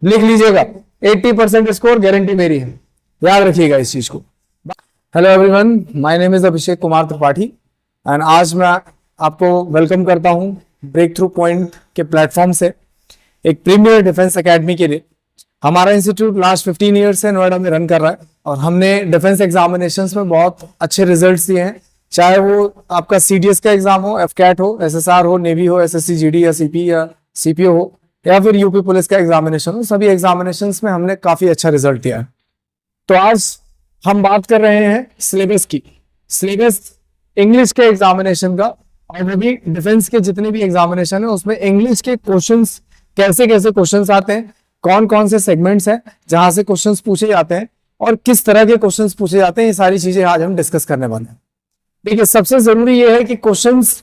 लिख लीजिएगा, 80% score guarantee मेरी है, याद रखिएगा इस चीज को। Hello everyone, my name is Abhishek Kumar Tripathi and आज मैं आपको वेलकम करता हूं ब्रेक थ्रू पॉइंट के प्लेटफॉर्म से एक प्रीमियर डिफेंस एकेडमी के लिए। हमारा इंस्टीट्यूट लास्ट 15 ईयर से नोएडा में रन कर रहा है और हमने डिफेंस एग्जामिनेशंस में बहुत अच्छे रिजल्ट्स दिए हैं, चाहे वो आपका सीडीएस का एग्जाम हो, एफकैट हो, एसएसआर हो, नेवी हो, एसएससी जीडी या सीपी या सीपीओ हो, या फिर यूपी पुलिस का एग्जामिनेशन हो, सभी एग्जामिनेशंस में हमने काफी अच्छा रिजल्ट दिया है। तो आज हम बात कर रहे हैं सिलेबस की, सिलेबस इंग्लिश के एग्जामिनेशन का, और वो भी डिफेंस के जितने भी एग्जामिनेशन है उसमें इंग्लिश के क्वेश्चंस कैसे कैसे क्वेश्चंस आते हैं, कौन कौन से सेगमेंट्स हैं जहां से क्वेश्चंस पूछे जाते हैं और किस तरह के क्वेश्चंस पूछे जाते हैं, ये सारी चीजें आज हम डिस्कस करने वाले हैं। देखिए, सबसे जरूरी ये है कि क्वेश्चंस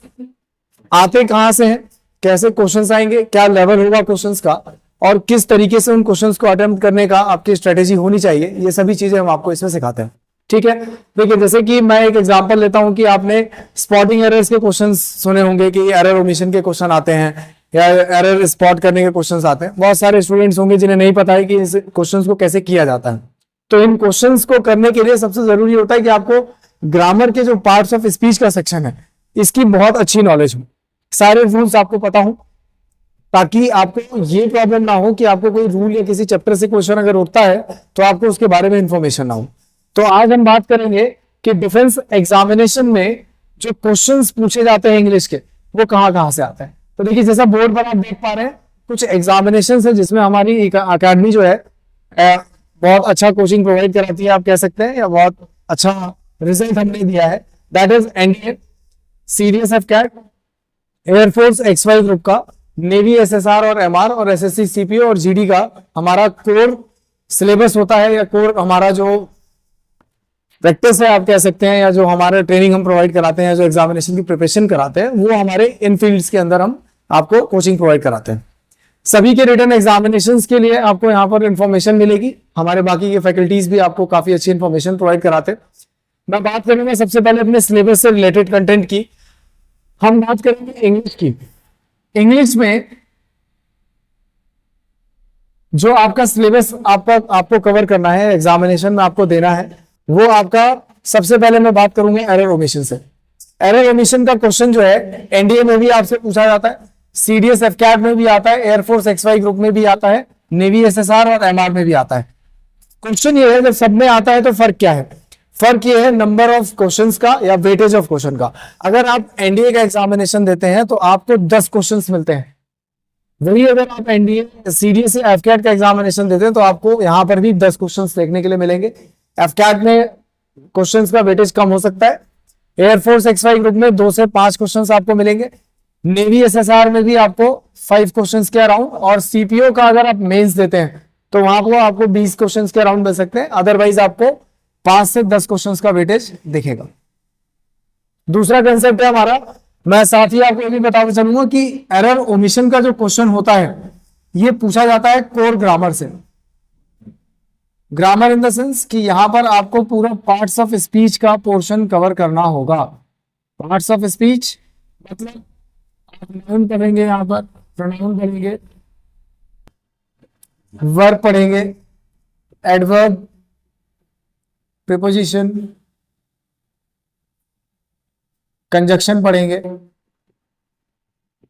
आते कहां से हैं, कैसे क्वेश्चंस आएंगे, क्या लेवल होगा क्वेश्चंस का, और किस तरीके से उन क्वेश्चंस को अटेम्प्ट करने का आपकी स्ट्रेटेजी होनी चाहिए, ये सभी चीजें हम आपको इसमें सिखाते हैं। ठीक है, देखिए जैसे कि मैं एक एग्जांपल लेता हूं कि आपने स्पॉटिंग एरर्स के क्वेश्चंस सुने होंगे कि एरर ओमिशन के क्वेश्चन आते हैं या एरर स्पॉट करने के क्वेश्चंस आते हैं। बहुत सारे स्टूडेंट्स होंगे जिन्हें नहीं पता है कि इस क्वेश्चंस को कैसे किया जाता है। तो इन क्वेश्चंस को करने के लिए सबसे जरूरी होता है कि आपको ग्रामर के जो पार्ट्स ऑफ स्पीच का सेक्शन है इसकी बहुत अच्छी नॉलेज हो, सारे रूल्स आपको पता हो, ताकि आपको ये प्रॉब्लम ना हो कि आपको कोई रूल या किसी चैप्टर से क्वेश्चन अगर उठता है तो आपको उसके बारे में इंफॉर्मेशन ना हो। तो आज हम बात करेंगे कि डिफेंस एग्जामिनेशन में जो क्वेश्चंस पूछे जाते हैं इंग्लिश के वो कहां कहां से आते हैं। तो देखिए, जैसा बोर्ड पर आप देख पा रहे हैं, कुछ एग्जामिनेशन है जिसमें हमारी अकेडमी जो है बहुत अच्छा कोचिंग प्रोवाइड कराती है, आप कह सकते हैं, या बहुत अच्छा रिजल्ट हमने दिया है। That is NDA, CDS, AFCAT, air force XY group का, नेवी SSR और MR और SSC CPO और GD का हमारा कोर सिलेबस होता है, या कोर हमारा जो प्रैक्टिस है आप कह सकते हैं, या जो हमारा ट्रेनिंग हम प्रोवाइड कराते हैं, जो एग्जामिनेशन की प्रिपरेशन कराते हैं, वो हमारे इन फील्ड्स के अंदर हम आपको कोचिंग प्रोवाइड कराते हैं। सभी के रिटन एग्जामिनेशंस के लिए आपको यहाँ पर इंफॉर्मेशन मिलेगी, हमारे बाकी के फैकल्टीज भी आपको काफी अच्छी इंफॉर्मेशन प्रोवाइड कराते हैं। मैं बात करूंगा सबसे पहले अपने सिलेबस से रिलेटेड कंटेंट की। हम बात करेंगे इंग्लिश की। इंग्लिश में जो आपका सिलेबस आपको कवर करना है, एग्जामिनेशन में आपको देना है, वो आपका सबसे पहले मैं बात करूंगा एरर ओमिशन से। एरर ओमिशन का क्वेश्चन जो है एनडीए में भी आपसे पूछा जाता है, सीडीएस एफकैट में भी आता है, एयरफोर्स XY ग्रुप में भी आता है, नेवी SSR और MR में भी आता है। क्वेश्चन ये है, जब सब में आता है तो फर्क क्या है? फर्क ये है नंबर ऑफ क्वेश्चंस का या वेटेज ऑफ क्वेश्चन का। अगर आप एनडीए का एग्जामिनेशन देते हैं तो आपको 10 क्वेश्चंस मिलते हैं, वही अगर आप एनडीए सीडीएस या एफकैट का एग्जामिनेशन देते हैं तो आपको यहां पर भी 10 क्वेश्चंस देखने के लिए मिलेंगे। एफकैट में क्वेश्चंस का वेटेज कम हो सकता है, एयरफोर्स XY ग्रुप में 2 से 5 क्वेश्चंस आपको मिलेंगे, नेवी SSR में भी आपको 5 क्वेश्चंस के अराउंड, और सीपीओ का अगर आप मेंस देते हैं तो वहां को आपको 20 क्वेश्चंस के अराउंड मिल सकते हैं। अदरवाइज आपको 5 से 10 क्वेश्चंस का वेटेज दिखेगा। दूसरा कंसेप्ट है हमारा, मैं साथ ही आपको ये भी बताना चलूंगा कि एरर ओमिशन का जो क्वेश्चन होता है ये पूछा जाता है कोर ग्रामर से। ग्रामर इन द सेंस कि यहां पर आपको पूरा पार्ट्स ऑफ स्पीच का पोर्शन कवर करना होगा। पार्ट्स ऑफ स्पीच मतलब आप नाउन पढ़ेंगे, यहां पर प्रोनाउन पढ़ेंगे, वर्ब पढ़ेंगे, एडवर्ब, प्रीपोजिशन, कंजक्शन पढ़ेंगे।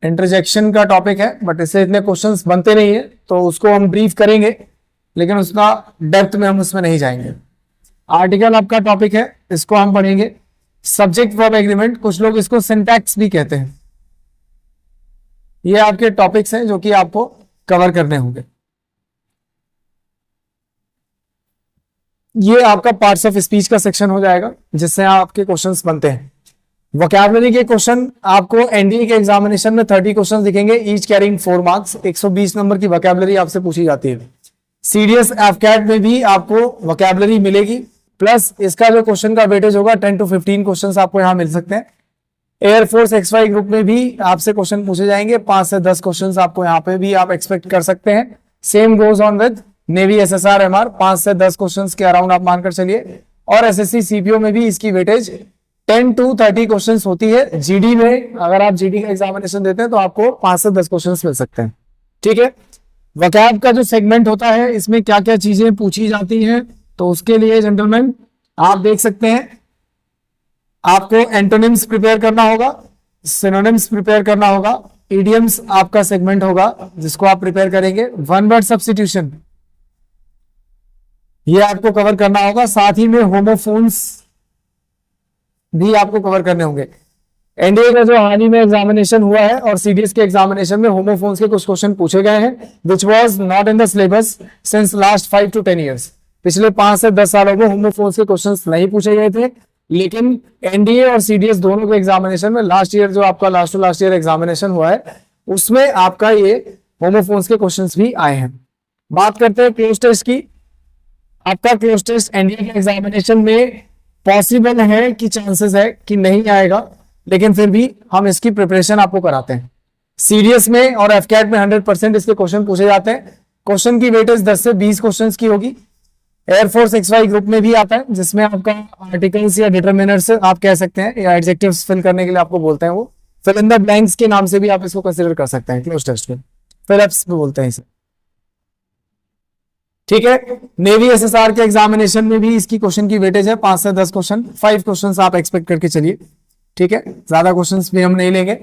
इंटरजेक्शन का टॉपिक है बट इससे इतने क्वेश्चंस बनते नहीं है, तो उसको हम ब्रीफ करेंगे लेकिन उसका डेप्थ में हम उसमें नहीं जाएंगे। आर्टिकल आपका टॉपिक है, इसको हम पढ़ेंगे। सब्जेक्ट वर्ब एग्रीमेंट, कुछ लोग इसको सिंटैक्स भी कहते हैं। ये आपके टॉपिक्स हैं जो कि आपको कवर करने होंगे। ये आपका पार्ट्स ऑफ स्पीच का सेक्शन हो जाएगा जिससे आपके क्वेश्चंस बनते हैं। वोकैबुलरी के क्वेश्चन आपको एनडीए के एग्जामिनेशन में 30 क्वेश्चन दिखेंगे, ईच कैरिंग 4 मार्क्स। 120 नंबर की वोकैबुलरी आपसे पूछी जाती है। सीडीएस एफकैट में भी आपको वोकैबुलरी मिलेगी, प्लस इसका जो क्वेश्चन का वेटेज होगा 10 to 15 क्वेश्चंस आपको यहां मिल सकते हैं। एयरफोर्स XY ग्रुप में भी आपसे क्वेश्चन पूछे जाएंगे, 5 से 10 क्वेश्चंस आपको यहाँ पे भी आप एक्सपेक्ट कर सकते हैं। Same goes on with navy SSR MR, 5 से 10 क्वेश्चंस के अराउंड आप मानकर चलिए। और SSC CPO में भी इसकी वेटेज 10 to 30 क्वेश्चंस होती है। जीडी में अगर आप जीडी का एग्जामिनेशन देते हैं तो आपको 5 से 10 क्वेश्चंस मिल सकते हैं। ठीक है, वोकैब का जो सेगमेंट होता है इसमें क्या क्या चीजें पूछी जाती हैं, तो उसके लिए जेंटलमैन आप देख सकते हैं, आपको एंटोनिम्स प्रिपेयर करना होगा, सिनोनिम्स प्रिपेयर करना होगा, इडियम्स आपका सेगमेंट होगा जिसको आप प्रिपेयर करेंगे, वन वर्ड सब्स्टिट्यूशन ये आपको कवर करना होगा, साथ ही में होमोफोन्स भी आपको कवर करने होंगे। एनडीए का जो हाल ही में एग्जामिनेशन हुआ है और सीडीएस के एग्जामिनेशन में होमोफोन्स के कुछ क्वेश्चन पूछे गए हैं which was not in the syllabus since last 5 to 10 years। पिछले 5 से 10 सालों में होमोफोन्स के क्वेश्चंस नहीं पूछे गए थे, लेकिन एनडीए और सीडीएस दोनों के एग्जामिनेशन में लास्ट ईयर जो आपका last to last year examination हुआ है उसमें आपका ये होमोफोन्स के क्वेश्चंस भी आए हैं। बात करते हैं क्लोज टेस्ट की। आपका क्लोज टेस्ट एनडीए के एग्जामिनेशन में पॉसिबल है कि चांसेस है कि नहीं आएगा, लेकिन फिर भी हम इसकी प्रिपरेशन आपको कराते हैं। सीडीएस में और एफकैट में 100% इसके क्वेश्चन पूछे जाते हैं। क्वेश्चन की वेटेज 10 से 20 क्वेश्चंस की होगी। एयरफोर्स XY ग्रुप में भी आता है जिसमें आपका आर्टिकल्स या डिटरमिनर्स आप कह सकते हैं या एडजेक्टिव्स फिल करने के लिए आपको बोलते हैं, वो फिल इन द ब्लैंक्स के नाम से भी आप इसको कंसीडर कर सकते हैं क्लोज टेस्ट में, फिलअप्स भी बोलते हैं इसे। ठीक है, नेवी एसएसआर के एग्जामिनेशन में भी इसकी क्वेश्चन की वेटेज है 5 से 10 क्वेश्चन, 5 क्वेश्चन आप एक्सपेक्ट करके चलिए। ठीक है, ज्यादा क्वेश्चंस भी हम नहीं लेंगे।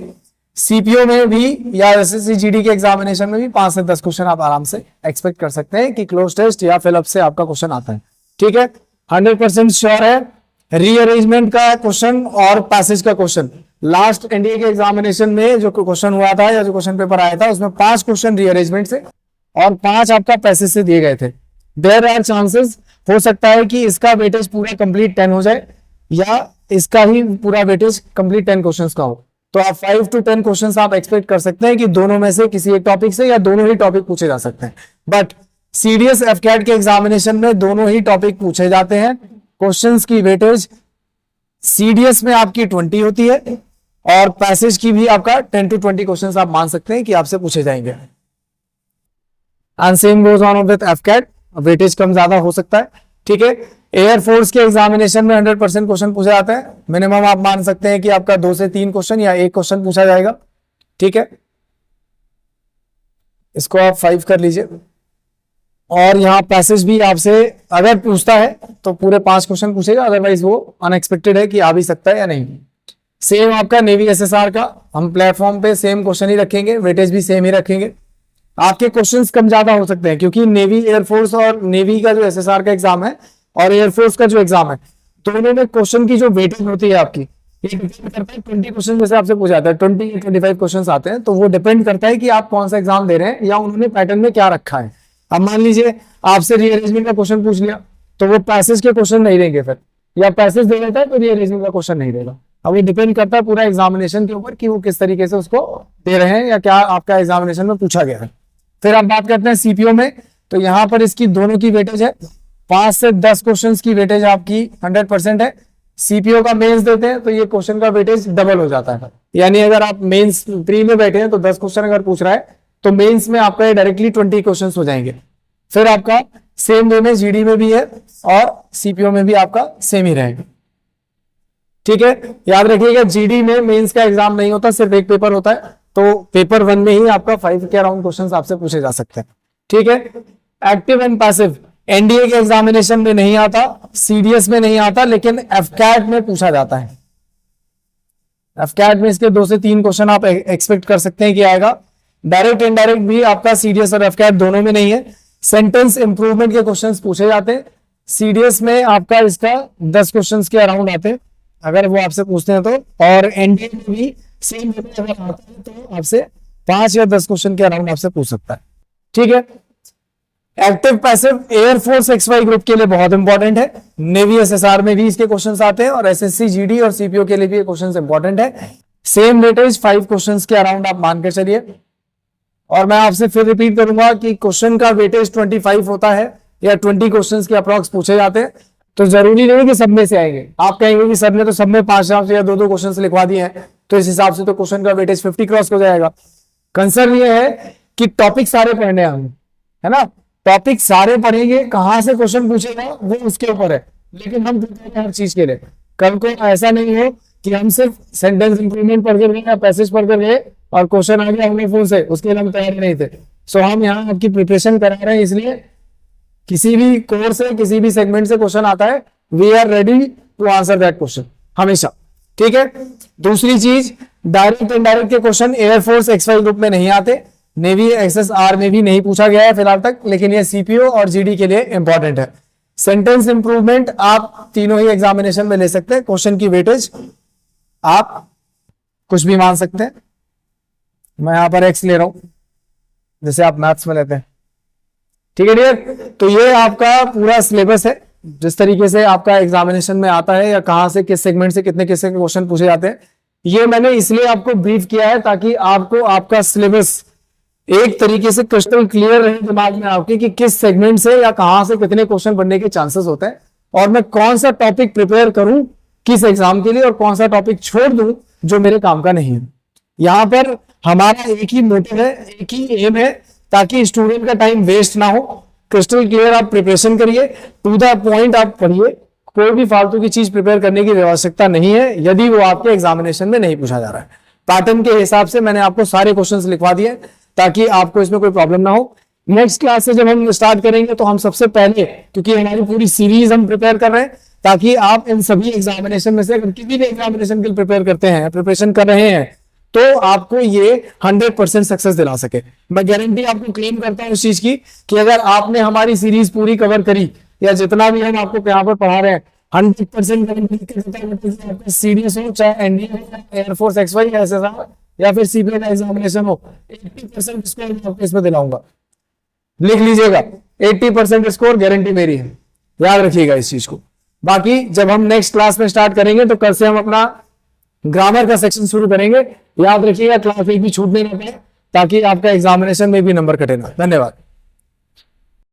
सीपीओ में भी या एसएससी जीडी के एग्जामिनेशन में भी 5 से 10 क्वेश्चन आप आराम से एक्सपेक्ट कर सकते हैं कि क्लोज टेस्ट या फिलअप से आपका क्वेश्चन आता है। ठीक है, 100% श्योर है रीअरेंजमेंट का क्वेश्चन और पैसेज का क्वेश्चन। लास्ट एनडीए के एग्जामिनेशन में जो क्वेश्चन हुआ था या जो क्वेश्चन पेपर आया था उसमें 5 क्वेश्चन रीअरेंजमेंट से और 5 आपका पैसेज से दिए गए थे। देयर आर चांसेस, हो सकता है कि इसका वेटेज पूरा कंप्लीट 10 हो जाए या इसका ही पूरा वेटेज कंप्लीट 10 क्वेश्चंस का हो, तो आप 5 to 10 क्वेश्चंस आप एक्सपेक्ट कर सकते हैं कि दोनों में से किसी एक टॉपिक से या दोनों ही टॉपिक पूछे जा सकते हैं। बट सीडीएस एफकैट के एग्जामिनेशन में दोनों ही टॉपिक पूछे जाते हैं। क्वेश्चंस की वेटेज सीडीएस में आपकी 20 होती है और पैसेज की भी आपका 10 to 20 क्वेश्चंस आप मान सकते हैं कि आपसे पूछे जाएंगे। And same goes on with AFCAT, weightage कम ज्यादा हो सकता है। ठीक है, एयरफोर्स के एग्जामिनेशन में 100% क्वेश्चन पूछे जाते हैं। मिनिमम आप मान सकते हैं कि आपका 2 से 3 क्वेश्चन या 1 क्वेश्चन पूछा जाएगा। ठीक है, इसको आप 5 कर लीजिए। और यहाँ पैसेज भी आपसे अगर पूछता है तो पूरे 5 क्वेश्चन पूछेगा, अदरवाइज वो अनएक्सपेक्टेड है कि आ भी सकता है या नहीं। सेम आपका नेवी एसएसआर का हम प्लेटफॉर्म पे सेम क्वेश्चन ही रखेंगे, वेटेज भी सेम ही रखेंगे। आपके क्वेश्चंस कम ज्यादा हो सकते हैं क्योंकि नेवी एयरफोर्स और नेवी का जो एसएसआर का एग्जाम है और एयरफोर्स का जो एग्जाम है दोनों में क्वेश्चन की जो वेटेज होती है आपकी ये डिपेंड करता है। 20 क्वेश्चन जैसे आपसे पूछा जाता है, 20 या 25 क्वेश्चन आते हैं, तो वो डिपेंड करता है कि आप कौन सा एग्जाम दे रहे हैं या उन्होंने पैटर्न में क्या रखा है। अब मान लीजिए आपसे रीअरेंजमेंट का क्वेश्चन पूछ लिया तो वो पैसेज के क्वेश्चन नहीं देंगे फिर, या पैसेज दे देता है तो रीअरेंजमेंट का क्वेश्चन नहीं देगा। अब ये डिपेंड करता है पूरा एग्जामिनेशन के ऊपर कि वो किस तरीके से उसको दे रहे हैं या क्या आपका एग्जामिनेशन में पूछा गया है। फिर आप बात करते हैं सीपीओ में, तो यहां पर इसकी दोनों की वेटेज है 5 से 10 क्वेश्चंस की वेटेज आपकी 100% है। सीपीओ का मेंस देते हैं तो ये क्वेश्चन का वेटेज डबल हो जाता है, यानी अगर आप मेंस प्री में बैठे हैं तो 10 क्वेश्चन अगर पूछ रहा है तो मेंस में आपका डायरेक्टली 20 क्वेश्चन हो जाएंगे। फिर आपका सेम वे में जीडी में भी है और सीपीओ में भी आपका सेम ही रहेगा। ठीक है, याद रखिएगा जीडी में मेंस का एग्जाम नहीं होता, सिर्फ एक पेपर होता है, तो पेपर 1 में ही आपका 5 के अराउंड क्वेश्चंस आपसे पूछे जा सकते हैं। ठीक है, एक्टिव एंड पैसिव एनडीए के एग्जामिनेशन में नहीं आता, सीडीएस में नहीं आता, लेकिन एफकैट में पूछा जाता है। एफकैट में इसके 2 से 3 क्वेश्चन आप एक्सपेक्ट कर सकते हैं कि आएगा। डायरेक्ट इनडायरेक्ट भी आपका सीडीएस और एफकैट दोनों में नहीं है। सेंटेंस इंप्रूवमेंट के क्वेश्चंस पूछे जाते हैं। सीडीएस में आपका इसका 10 क्वेश्चंस के अराउंड आते हैं अगर वो आपसे पूछते हैं तो, और एनडीए में भी सेम अगर आता है तो आपसे 5 या 10 क्वेश्चन के अराउंड आपसे पूछ सकता है। ठीक है, active passive air force XY group के लिए बहुत इंपॉर्टेंट है। नेवी एसएसआर में भी इसके क्वेश्चंस आते हैं और एसएससी जीडी और सीपीओ के लिए भी ये क्वेश्चंस इंपॉर्टेंट है। सेम वेटेज 5 क्वेश्चंस के अराउंड आप मान के चलिए। और मैं आपसे फिर रिपीट करूंगा कि क्वेश्चन का वेटेज 25 होता है या 20 क्वेश्चंस के अप्रॉक्स पूछे जाते हैं, तो जरूरी नहीं कि सब में से आएंगे। आप कहेंगे कि सर ने तो सब में 5 या 2 क्वेश्चन लिखवा दिए हैं, तो इस हिसाब से तो क्वेश्चन का वेटेज 50 क्रॉस हो जाएगा। कंसर्न ये है कि टॉपिक सारे पढ़ने हैं हमें, है ना, टॉपिक सारे पढ़ेंगे, कहां से क्वेश्चन पूछेगा वो उसके ऊपर है, लेकिन हम प्रिपेयर हैं हर चीज के लिए। कल को ऐसा नहीं हो कि हम सिर्फ सेंटेंस इंप्रूवमेंट पढ़ कर गए या पैसेज पढ़ कर गए और क्वेश्चन आ गया हमें फोन से, उसके लिए हम तैयार नहीं थे। सो हम यहाँ आपकी प्रिपरेशन करा रहे हैं, इसलिए किसी भी कोर्स से किसी भी सेगमेंट से क्वेश्चन आता है, we are ready to answer that question हमेशा। ठीक है। दूसरी चीज, डायरेक्ट इनडायरेक्ट के क्वेश्चन एयरफोर्स एक्सवाई ग्रुप में नहीं आते, नेवी एसएसआर में भी नहीं पूछा गया है फिलहाल तक, लेकिन ये सीपीओ और जीडी के लिए इंपॉर्टेंट है। सेंटेंस इंप्रूवमेंट आप तीनों ही एग्जामिनेशन में ले सकते हैं, क्वेश्चन की वेटेज आप कुछ भी मान सकते हैं। मैं यहां पर एक्स ले रहा हूं जैसे आप मैथ्स में लेते हैं। ठीक है डियर, तो ये आपका पूरा सिलेबस है, जिस तरीके से आपका एग्जामिनेशन में आता है या कहां से किस सेगमेंट से कितने किस क्वेश्चन पूछे जाते हैं। ये मैंने इसलिए आपको ब्रीफ किया है ताकि आपको आपका सिलेबस एक तरीके से क्रिस्टल क्लियर रहे दिमाग में आपके कि किस सेगमेंट से या कहां से कितने क्वेश्चन बनने के चांसेस होते हैं, और मैं कौन सा टॉपिक प्रिपेयर करूं किस एग्जाम के लिए और कौन सा टॉपिक छोड़ दूं जो मेरे काम का नहीं है। यहां पर हमारा एक ही मोटिव है, एक ही एम है, ताकि स्टूडेंट का टाइम वेस्ट ना हो। क्रिस्टल क्लियर आप प्रिपरेशन करिए, टू द पॉइंट आप पढ़िए, कोई भी फालतू की चीज प्रिपेयर करने की आवश्यकता नहीं है यदि वो आपके एग्जामिनेशन में नहीं पूछा जा रहा है। पैटर्न के हिसाब से मैंने आपको सारे क्वेश्चंस लिखवा दिए ताकि आपको इसमें कोई प्रॉब्लम ना हो। नेक्स्ट क्लास से जब हम स्टार्ट करेंगे तो हम सबसे पहले, क्योंकि हमारी पूरी सीरीज हम प्रिपेयर कर रहे हैं, ताकि आप इन सभी एग्जामिनेशन में से अगर किसी भी एग्जामिनेशन के लिए प्रिपेयर करते हैं, प्रिपरेशन कर रहे हैं, तो आपको ये 100% सक्सेस दिला सके। मैं गारंटी आपको क्लेम करता हूं इस चीज की कि अगर आपने हमारी सीरीज पूरी कवर करी या जितना भी हम आपको यहाँ पर पढ़ा रहे हैं, 100% गारंटी सीरियस हो, चाहे एनडीए एयरफोर्स एक्सवाई एसएसआर या फिर सीपीओ का एग्जामिनेशन हो, 80% स्कोर मैं आपको इसमें दिलाऊंगा। लिख लीजिएगा, 80% स्कोर गारंटी मेरी है, याद रखिएगा इस चीज को। बाकी जब हम नेक्स्ट क्लास में स्टार्ट करेंगे तो कल से हम अपना ग्रामर का सेक्शन शुरू करेंगे। याद रखिएगा क्लास एक भी छूटने ना पाए, ताकि आपका एग्जामिनेशन में भी नंबर कटे ना। धन्यवाद।